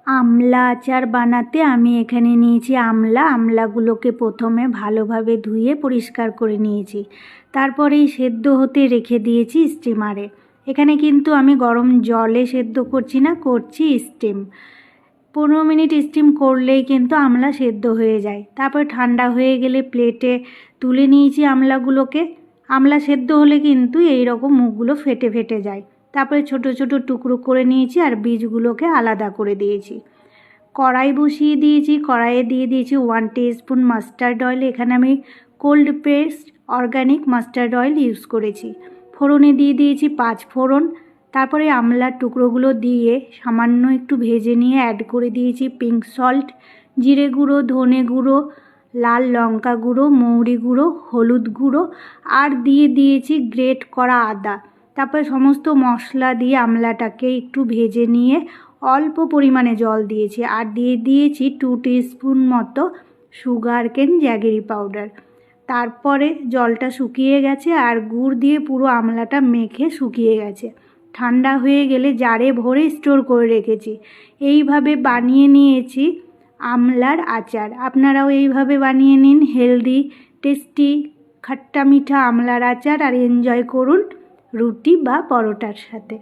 আমলা আচার বানাতে আমি এখানে নিয়েছি আমলাগুলোকে প্রথমে ভালোভাবে ধুয়ে পরিষ্কার করে নিয়েছি। তারপরেই সেদ্ধ হতে রেখে দিয়েছি স্টিমারে। এখানে কিন্তু আমি গরম জলে সেদ্ধ করছি না, করছি স্টিম। 15 মিনিট স্টিম করলেই কিন্তু আমলা সেদ্ধ হয়ে যায়। তারপর ঠান্ডা হয়ে গেলে প্লেটে তুলে নিয়েছি আমলাগুলোকে। আমলা সেদ্ধ হলে কিন্তু এই রকম মুখগুলো ফেটে ফেটে যায়। তারপরে ছোট ছোট টুকরো করে নিয়েছি আর বীজগুলোকে আলাদা করে দিয়েছি। কড়াই বসিয়ে দিয়েছি, কড়াইয়ে দিয়ে দিয়েছি 1 টিস্পুন মাস্টার্ড অয়েল। এখানে আমি cold pressed organic mustard oil use করেছি। ফোড়নে দিয়ে দিয়েছি 5 ফোড়ন। তারপরে আমলার টুকরোগুলো দিয়ে সামান্য একটু ভেজে নিয়ে অ্যাড করে দিয়েছি পিঙ্ক সল্ট, জিরে গুঁড়ো, ধনে গুঁড়ো, লাল লঙ্কা গুঁড়ো, মৌরি গুঁড়ো, হলুদ গুঁড়ো আর দিয়ে দিয়েছি গ্রেট করা আদা। তারপরে সমস্ত মশলা দিয়ে আমলাটাকে একটু ভেজে নিয়ে অল্প পরিমাণে জল দিয়েছি আর দিয়ে দিয়েছি 2 টিস্পুন মতো সুগার কেন জ্যাগেরি পাউডার। তারপরে জলটা শুকিয়ে গেছে আর গুড় দিয়ে পুরো আমলাটা মেখে শুকিয়ে গেছে। ঠান্ডা হয়ে গেলে জারে ভরে স্টোর করে রেখেছি। এইভাবে বানিয়ে নিয়েছি আমলার আচার। আপনারাও এইভাবে বানিয়ে নিন হেলদি টেস্টি খাট্টা মিঠা আমলার আচার আর এনজয় করুন রুটি বা পরোটার সাথে।